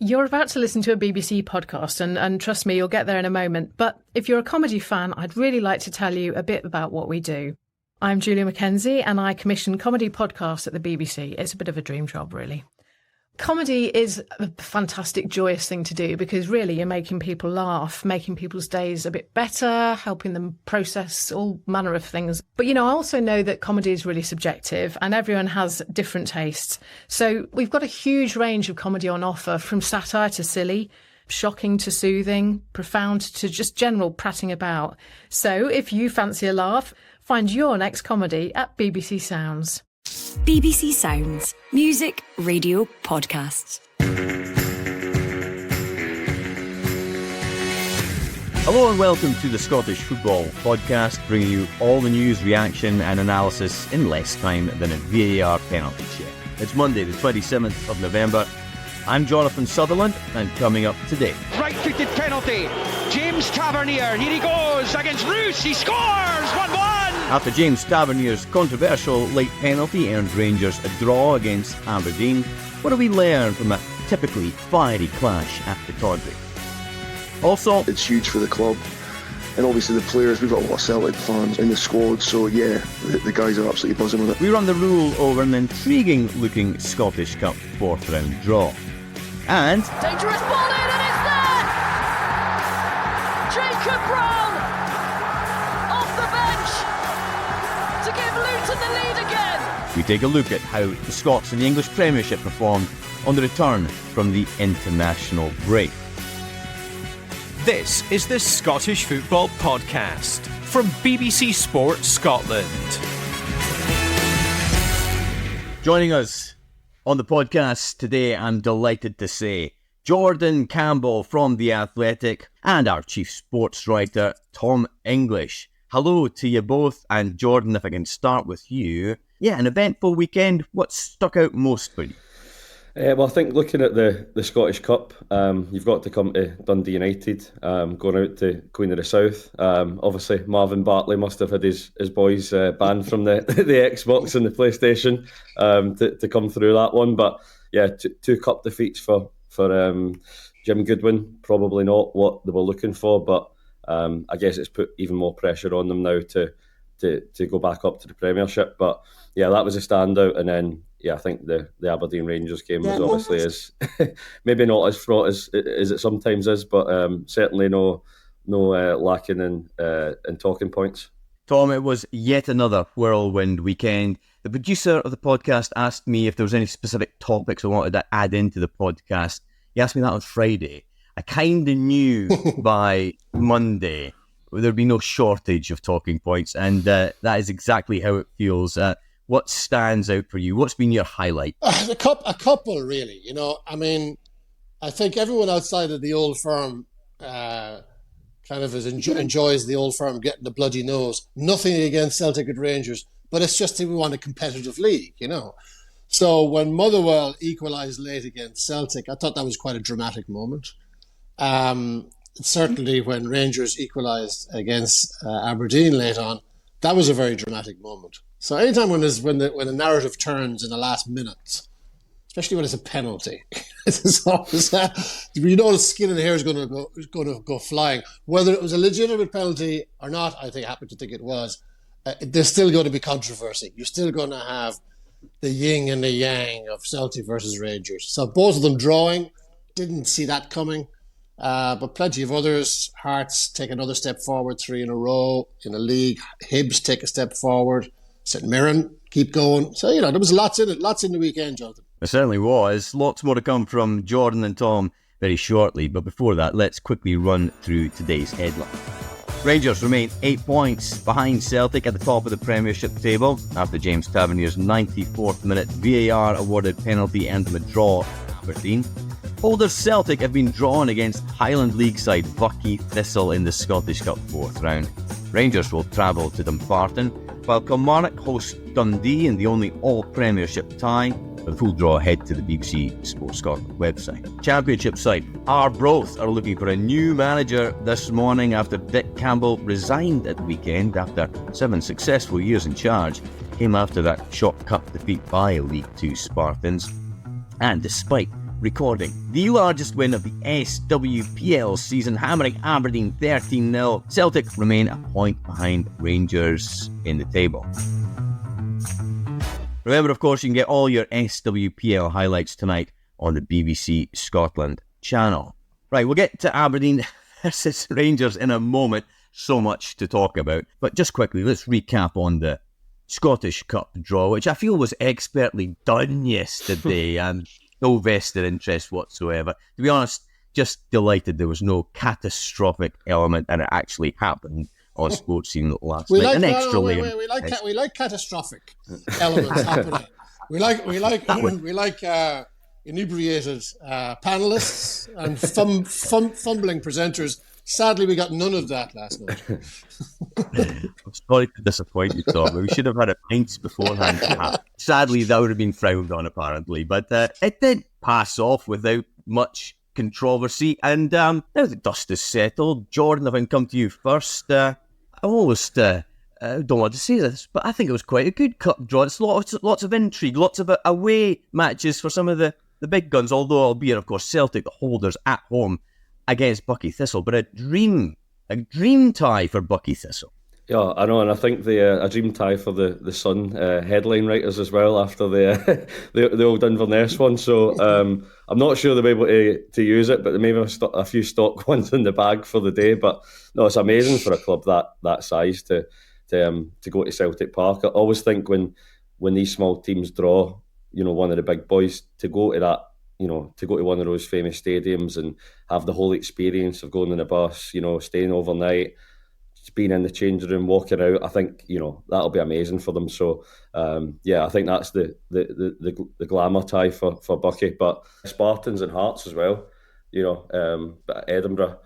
You're about to listen to a BBC podcast, and trust me, you'll get there in a moment. But if you're a comedy fan, I'd really like to tell you a bit about what we do. I'm Julia Mackenzie, and I commission comedy podcasts at the BBC. It's a bit of a dream job, really. Comedy is a fantastic, joyous thing to do because really you're making people laugh, making people's days a bit better, helping them process all manner of things. But, I also know that comedy is really subjective and everyone has different tastes. So we've got a huge range of comedy on offer, from satire to silly, shocking to soothing, profound to just general prattling about. So if you fancy a laugh, find your next comedy at BBC Sounds. BBC Sounds. Music, radio, podcasts. Hello and welcome to the Scottish Football Podcast, bringing you all the news, reaction and analysis in less time than a VAR penalty check. It's Monday the 27th of November. I'm Jonathan Sutherland, and coming up today. Right-footed penalty. James Tavernier, here he goes against Roos, he scores! 1-1! After James Tavernier's controversial late penalty earned Rangers a draw against Aberdeen, what do we learn from a typically fiery clash at Pittodrie? Also, it's huge for the club, and obviously the players. We've got a lot of Celtic fans in the squad, so yeah, the guys are absolutely buzzing with it. We run the rule over an intriguing-looking Scottish Cup fourth-round draw. And dangerous ball in, and it's there! Jacob Brown off the bench to give Luton the lead again. We take a look at how the Scots in the English Premiership performed on the return from the international break. This is the Scottish Football Podcast from BBC Sport Scotland. Joining us on the podcast today, I'm delighted to say, Jordan Campbell from The Athletic and our chief sports writer, Tom English. Hello to you both, and Jordan, if I can start with you. Yeah, an eventful weekend. What stuck out most for you? Well, I think looking at the Scottish Cup, you've got to come to Dundee United, going out to Queen of the South. Obviously, Marvin Bartley must have had his boys banned from the Xbox and the PlayStation to come through that one. But yeah, two cup defeats for Jim Goodwin. Probably not what they were looking for, but I guess it's put even more pressure on them now to go back up to the Premiership. But yeah, that was a standout. And then, yeah, I think the Aberdeen Rangers game was obviously as maybe not as fraught as it sometimes is, but certainly no lacking in talking points. Tom, it was yet another whirlwind weekend. The producer of the podcast asked me if there was any specific topics I wanted to add into the podcast. He asked me that on Friday. I kind of knew by Monday there'd be no shortage of talking points, and that is exactly how it feels. What stands out for you? What's been your highlight? A couple, really. I mean, I think everyone outside of the Old Firm kind of enjoys the Old Firm getting the bloody nose. Nothing against Celtic and Rangers, but it's just that we want a competitive league, So when Motherwell equalised late against Celtic, I thought that was quite a dramatic moment. Certainly when Rangers equalised against Aberdeen late on, that was a very dramatic moment. So anytime when the narrative turns in the last minute, especially when it's a penalty, it's always the skin in the hair is going to go flying. Whether it was a legitimate penalty or not, I happen to think it was. There's still going to be controversy. You're still going to have the yin and the yang of Celtic versus Rangers. So both of them drawing, didn't see that coming. But plenty of others. Hearts take another step forward, 3 in a row in the league. Hibs take a step forward. St Mirren keep going. So, there was lots in it, lots in the weekend, Jonathan. There certainly was. Lots more to come from Jordan and Tom very shortly. But before that, let's quickly run through today's headline. Rangers remain 8 points behind Celtic at the top of the Premiership table after James Tavernier's 94th minute VAR awarded penalty earned them a draw at Aberdeen. Holders Celtic have been drawn against Highland League side Buckie Thistle in the Scottish Cup fourth round. Rangers will travel to Dumbarton, while Kilmarnock host Dundee in the only all-Premiership tie. For the full draw, head to the BBC Sport Scotland website. Championship side Arbroath are looking for a new manager this morning after Dick Campbell resigned at the weekend after 7 successful years in charge. Came after that shock cup defeat by League 2 Spartans. And despite recording. The largest win of the SWPL season, hammering Aberdeen 13-0. Celtic remain a point behind Rangers in the table. Remember, of course, you can get all your SWPL highlights tonight on the BBC Scotland channel. Right, we'll get to Aberdeen versus Rangers in a moment. So much to talk about. But just quickly, let's recap on the Scottish Cup draw, which I feel was expertly done yesterday and no vested interest whatsoever. To be honest, just delighted there was no catastrophic element and it actually happened on Sports Scene last night. Like, An extra we like catastrophic elements happening. We like inebriated panelists and fumbling presenters. Sadly, we got none of that last night. I'm sorry to disappoint you, Tom. We should have had a pints beforehand. Sadly, that would have been frowned on, apparently. But it did pass off without much controversy. And now the dust is settled, Jordan, if I can come to you first. I almost don't want to say this, but I think it was quite a good cup draw. It's lots of intrigue, lots of away matches for some of the big guns, although albeit, of course, Celtic, the holders at home against Buckie Thistle, but a dream tie for Buckie Thistle. Yeah, I know, and I think a dream tie for the Sun headline writers as well after the old Inverness one. So I'm not sure they'll be able to use it, but they may have a few stock ones in the bag for the day. But no, it's amazing for a club that size to go to Celtic Park. I always think when these small teams draw, one of the big boys, to go to that, to go to one of those famous stadiums and have the whole experience of going on a bus, staying overnight, just being in the changing room, walking out. I think that'll be amazing for them. So I think that's the glamour tie for Buckie. But Spartans and Hearts as well. But Edinburgh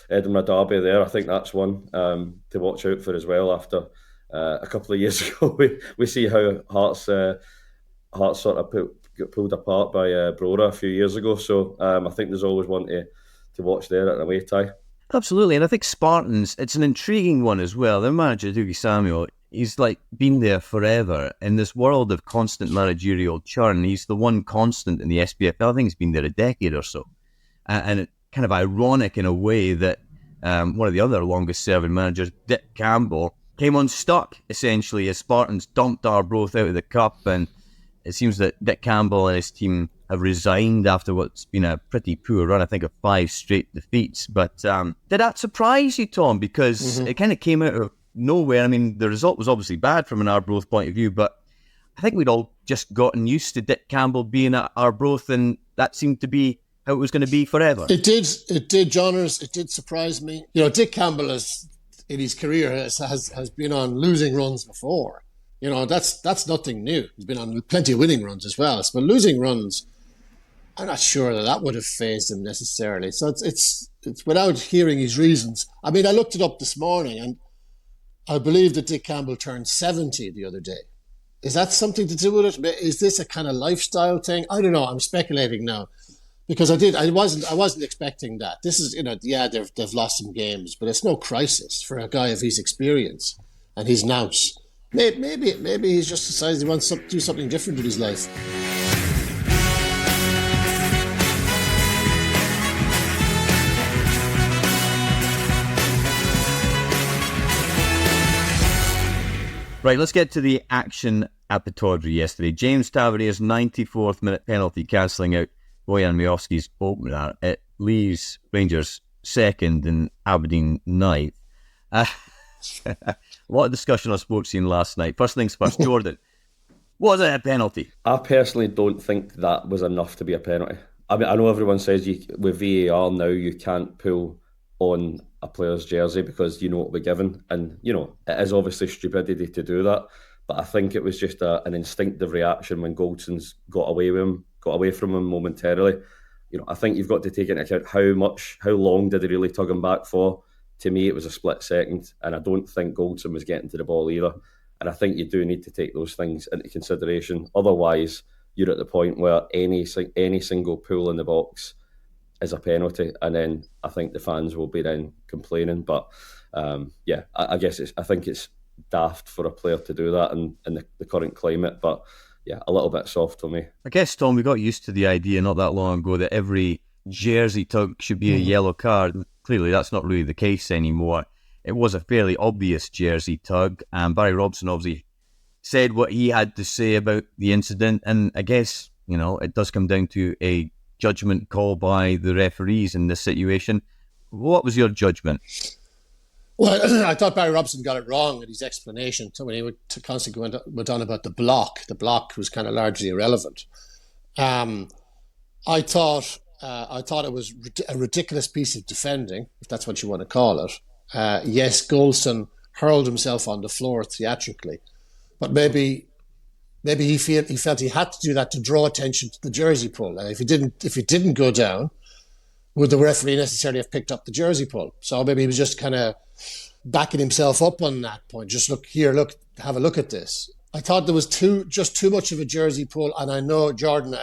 derby there. I think that's one to watch out for as well. After a couple of years ago, we see how Hearts sort of got pulled apart by Brora a few years ago. So I think there's always one to watch there at an away tie. Absolutely, and I think Spartans, it's an intriguing one as well. Their manager, Dougie Samuel, he's been there forever. In this world of constant managerial churn, he's the one constant in the SPFL. I think he's been there a decade or so. And it's kind of ironic in a way that one of the other longest-serving managers, Dick Campbell, came unstuck, essentially, as Spartans dumped Arbroath out of the Cup, and it seems that Dick Campbell and his team have resigned after what's been a pretty poor run, I think, of 5 straight defeats. But did that surprise you, Tom? Because it kind of came out of nowhere. I mean, the result was obviously bad from an Arbroath point of view, but I think we'd all just gotten used to Dick Campbell being at Arbroath, and that seemed to be how it was going to be forever. It did, Johners. It did surprise me. Dick Campbell in his career has been on losing runs before. That's nothing new. He's been on plenty of winning runs as well. But losing runs, I'm not sure that would have fazed him necessarily. So it's without hearing his reasons. I mean, I looked it up this morning, and I believe that Dick Campbell turned 70 the other day. Is that something to do with it? Is this a kind of lifestyle thing? I don't know. I'm speculating now because I wasn't expecting that. This is they've lost some games, but it's no crisis for a guy of his experience and his nous. Maybe he's just decided he wants to do something different with his life. Right, let's get to the action at Pittodrie yesterday. James Tavernier's 94th minute penalty cancelling out Bojan Miovski's opener. It leaves Rangers second and Aberdeen ninth. A lot of discussion on Sports Scene last night. First things first, Jordan, was it a penalty? I personally don't think that was enough to be a penalty. I mean, I know everyone says with VAR now you can't pull on a player's jersey because you know what we're given, and it is obviously stupidity to do that. But I think it was just an instinctive reaction when Goldson's got away from him momentarily. I think you've got to take into account how long did he really tug him back for. To me, it was a split second, and I don't think Goldson was getting to the ball either. And I think you do need to take those things into consideration. Otherwise, you're at the point where any single pull in the box is a penalty, and then I think the fans will be then complaining. But I guess I think it's daft for a player to do that in the current climate. But yeah, a little bit soft for me. I guess, Tom, we got used to the idea not that long ago that every jersey tug should be a yellow card. Clearly, that's not really the case anymore. It was a fairly obvious jersey tug, and Barry Robson obviously said what he had to say about the incident, and I guess, it does come down to a judgment call by the referees in this situation. What was your judgment? Well, I thought Barry Robson got it wrong in his explanation. So when he constantly went on about the block was kind of largely irrelevant. I thought it was a ridiculous piece of defending, if that's what you want to call it. Yes, Goldson hurled himself on the floor theatrically, but maybe he felt he had to do that to draw attention to the jersey pull. And if he didn't go down, would the referee necessarily have picked up the jersey pull? So maybe he was just kind of backing himself up on that point. Just have a look at this. I thought there was too much of a jersey pull, and I know, Jordan,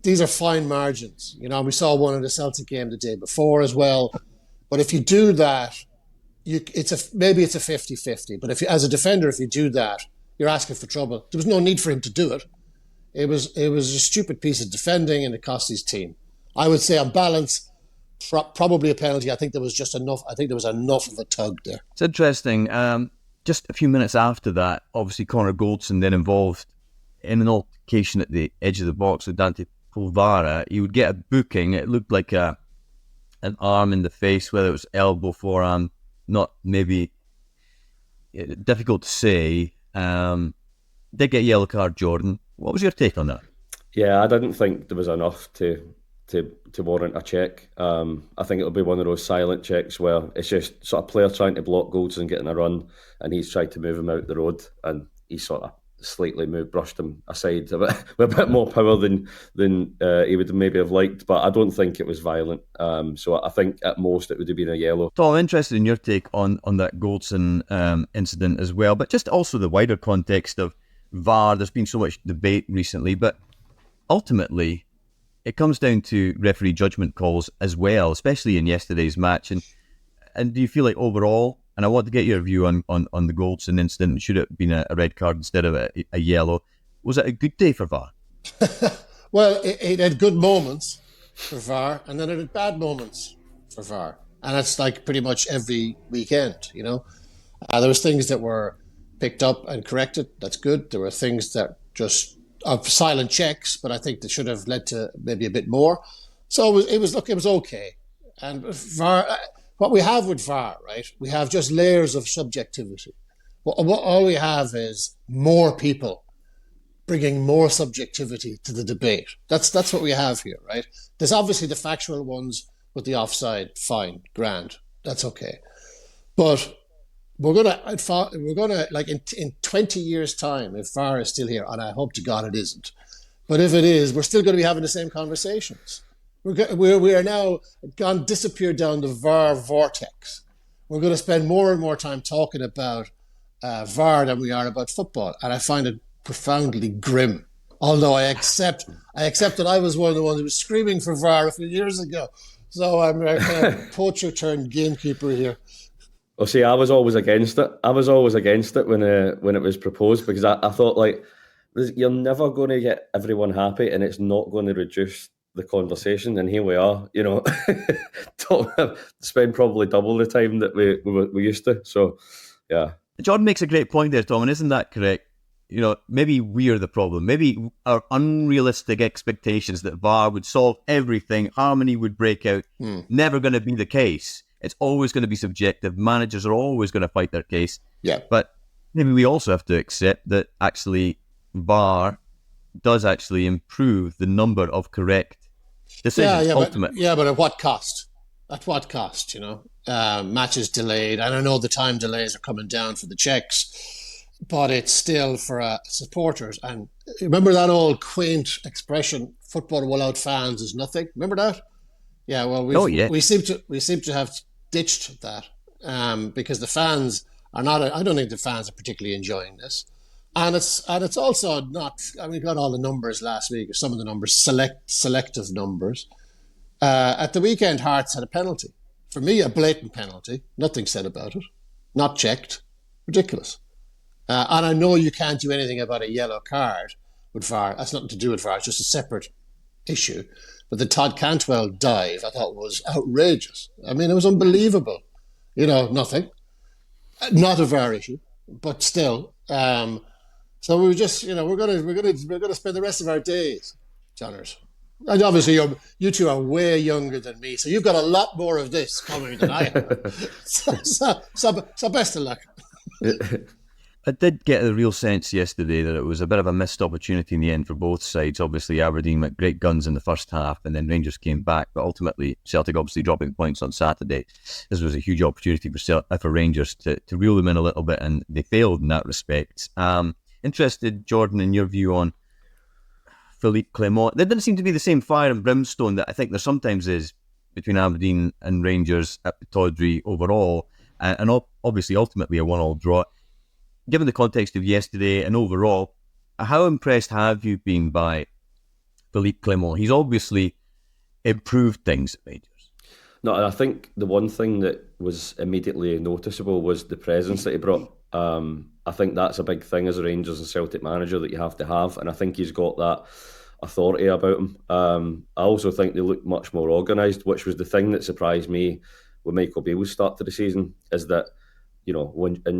these are fine margins. We saw one in the Celtic game the day before as well. But if you do that, maybe it's a 50-50. But as a defender, if you do that, you're asking for trouble. There was no need for him to do it. It was a stupid piece of defending, and it cost his team. I would say on balance, probably a penalty. I think there was just enough. I think there was enough of a tug there. It's interesting. Just a few minutes after that, obviously Connor Goldson then involved in an altercation at the edge of the box with Dante Polvara. He would get a booking. It looked like an arm in the face, whether it was elbow, forearm, not maybe difficult to say. Did get a yellow card, Jordan. What was your take on that? Yeah, I didn't think there was enough to warrant a check. I think it'll be one of those silent checks where it's just sort of player trying to block Goldson getting a run, and he's tried to move him out the road, and he sort of slightly brushed him aside with a bit more power than he would maybe have liked, but I don't think it was violent. So I think at most it would have been a yellow. Tom, I'm interested in your take on that Goldson incident as well, but just also the wider context of VAR. There's been so much debate recently, but ultimately it comes down to referee judgment calls as well, especially in yesterday's match. And do you feel like overall, and I want to get your view on the Goldson incident, should it have been a red card instead of a yellow, was it a good day for VAR? Well, it had good moments for VAR, and then it had bad moments for VAR. And it's like pretty much every weekend, There was things that were picked up and corrected. That's good. There were things that just of silent checks, but I think that should have led to maybe a bit more. So it was okay. And VAR, what we have with VAR, right? We have just layers of subjectivity. All we have is more people bringing more subjectivity to the debate. That's what we have here, right? There's obviously the factual ones with the offside, fine, grand, that's okay. But we're gonna like in 20 years' time, if VAR is still here, and I hope to God it isn't, but if it is, we're still going to be having the same conversations. We are now disappeared down the VAR vortex. We're going to spend more and more time talking about VAR than we are about football, and I find it profoundly grim. Although I accept that I was one of the ones who was screaming for VAR a few years ago, so I'm a kind of poacher turned gamekeeper here. Well, see, I was always against it. I was always against it when it was proposed, because I thought, like, you're never going to get everyone happy, and it's not going to reduce the conversation. And here we are, spend probably double the time that we used to. So, yeah. John makes a great point there, Tom, and isn't that correct? Maybe we are the problem. Maybe our unrealistic expectations that VAR would solve everything, harmony would break out, never going to be the case. It's always going to be subjective. Managers are always going to fight their case. Yeah. But maybe we also have to accept that actually VAR does actually improve the number of correct decisions ultimately. But at what cost? At what cost, Matches delayed. And I know the time delays are coming down for the checks, but it's still for supporters. And remember that old quaint expression, football without fans is nothing? Remember that? Yeah, well, we seem to have ditched that because the fans are not. I don't think the fans are particularly enjoying this, and it's also not. I mean, we got all the numbers last week, or some of the numbers, selective numbers. At the weekend, Hearts had a penalty. For me, a blatant penalty. Nothing said about it. Not checked. Ridiculous. And I know you can't do anything about a yellow card, with VAR. That's nothing to do with VAR. It's just a separate issue. But the Todd Cantwell dive, I thought, was outrageous. I mean, it was unbelievable. Nothing. Not a VAR issue, but still. So we were just, we're gonna spend the rest of our days, Johners. And obviously, you two are way younger than me, so you've got a lot more of this coming than I have. so best of luck. I did get a real sense yesterday that it was a bit of a missed opportunity in the end for both sides. Obviously, Aberdeen went great guns in the first half, and then Rangers came back. But ultimately, Celtic obviously dropping points on Saturday. This was a huge opportunity for Rangers to reel them in a little bit, and they failed in that respect. Interested, Jordan, in your view on Philippe Clement. There didn't seem to be the same fire and brimstone that I think there sometimes is between Aberdeen and Rangers at Pittodrie overall, and obviously ultimately a 1-1 draw. Given the context of yesterday and overall, how impressed have you been by Philippe Clement? He's obviously improved things at Rangers. No, and I think the one thing that was immediately noticeable was the presence that he brought. I think that's a big thing as a Rangers and Celtic manager that you have to have, and I think he's got that authority about him. I also think they look much more organised, which was the thing that surprised me with Michael Beale's start to the season, is that,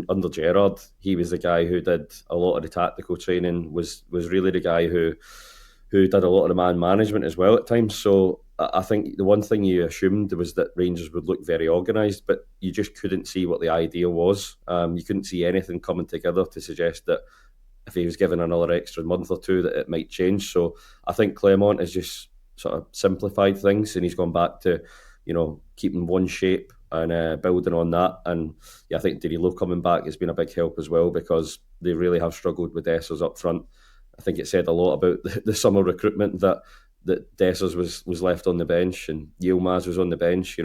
under Gerrard, he was the guy who did a lot of the tactical training, was really the guy who did a lot of the man management as well at times. So I think the one thing you assumed was that Rangers would look very organised, but you just couldn't see what the idea was. You couldn't see anything coming together to suggest that if he was given another extra month or two that it might change. So I think Clement has just sort of simplified things, and he's gone back to, keeping one shape and building on that. And yeah, I think Diri Lowe coming back has been a big help as well, because they really have struggled with Dessers up front. I think it said a lot about the summer recruitment that Dessers was left on the bench and Yilmaz was on the bench.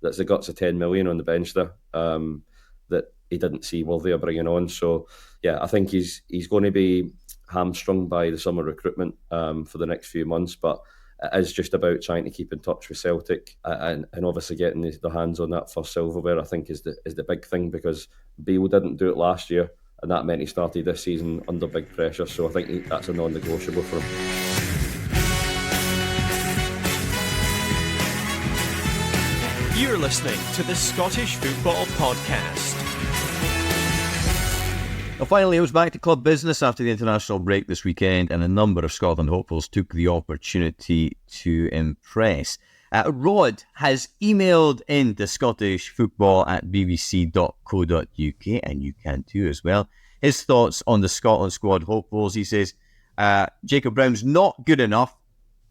That's the guts of 10 million on the bench there that he didn't see worthy of bringing on. So yeah, I think he's going to be hamstrung by the summer recruitment for the next few months, but it is just about trying to keep in touch with Celtic and obviously getting their hands on that first silverware, I think is the big thing, because Beale didn't do it last year, and that meant he started this season under big pressure. So I think that's a non-negotiable for him. You're listening to the Scottish Football Podcast. Well, finally, it was back to club business after the international break this weekend, and a number of Scotland hopefuls took the opportunity to impress. Rod has emailed in to scottishfootball@bbc.co.uk, and you can too as well, his thoughts on the Scotland squad hopefuls. He says Jacob Brown's not good enough,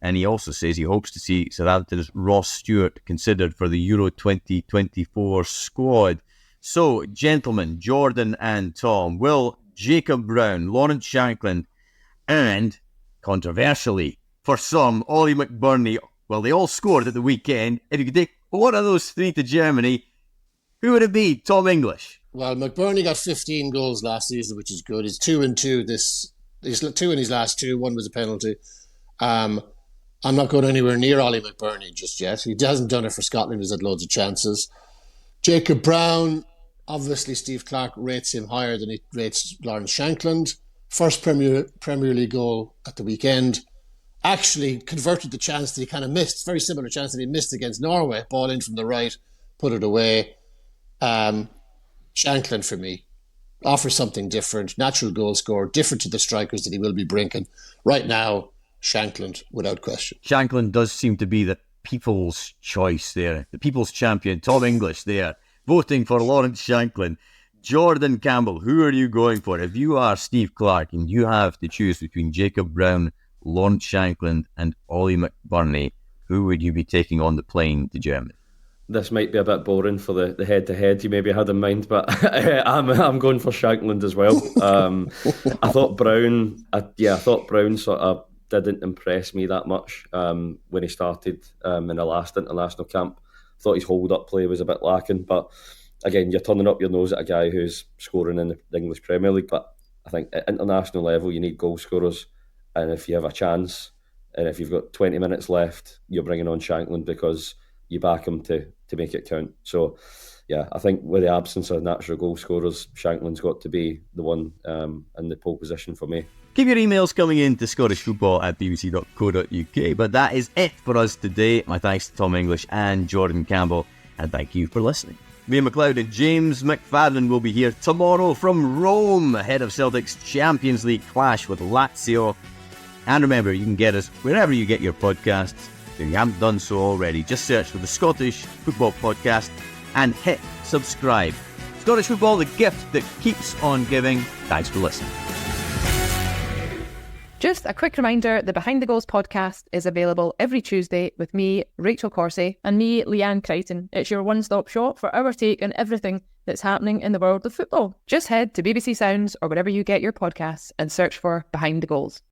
and he also says he hopes to see Southampton's Ross Stewart considered for the Euro 2024 squad. So, gentlemen, Jordan and Tom, will Jacob Brown, Lawrence Shankland, and, controversially, for some, Ollie McBurney, well, they all scored at the weekend. If you could take one of those three to Germany, who would it be? Tom English. Well, McBurney got 15 goals last season, which is good. He's 2-2 He's 2 in his last two. One was a penalty. I'm not going anywhere near Ollie McBurney just yet. He hasn't done it for Scotland. He's had loads of chances. Jacob Brown, obviously Steve Clarke rates him higher than he rates Lawrence Shankland. First Premier League goal at the weekend. Actually converted the chance that he kind of missed. Very similar chance that he missed against Norway. Ball in from the right, put it away. Shankland for me. Offers something different. Natural goal scorer. Different to the strikers that he will be brinking. Right now, Shankland without question. Shankland does seem to be the people's choice there. The people's champion, Tom English there, voting for Lawrence Shankland. Jordan Campbell, who are you going for? If you are Steve Clarke and you have to choose between Jacob Brown, Lawrence Shankland and Ollie McBurney, who would you be taking on the plane to Germany? This might be a bit boring for the head-to-head you maybe had in mind, but I'm going for Shankland as well. I thought Brown sort of didn't impress me that much when he started in the last international camp. I thought his hold-up play was a bit lacking, but again, you're turning up your nose at a guy who's scoring in the English Premier League, but I think at international level you need goal scorers, and if you have a chance, and if you've got 20 minutes left, you're bringing on Shankland because you back him to make it count. So yeah, I think with the absence of natural goal scorers, Shankland's got to be the one in the pole position for me. Keep your emails coming in to scottishfootball@bbc.co.uk. But that is it for us today. My thanks to Tom English and Jordan Campbell, and thank you for listening. Liam McLeod and James McFadden will be here tomorrow from Rome, ahead of Celtic's Champions League clash with Lazio. And remember, you can get us wherever you get your podcasts. If you haven't done so already, just search for the Scottish Football Podcast and hit subscribe. Scottish Football, the gift that keeps on giving. Thanks for listening. Just a quick reminder, the Behind the Goals podcast is available every Tuesday with me, Rachel Corsey, and me, Leanne Crichton. It's your one-stop shop for our take on everything that's happening in the world of football. Just head to BBC Sounds or wherever you get your podcasts and search for Behind the Goals.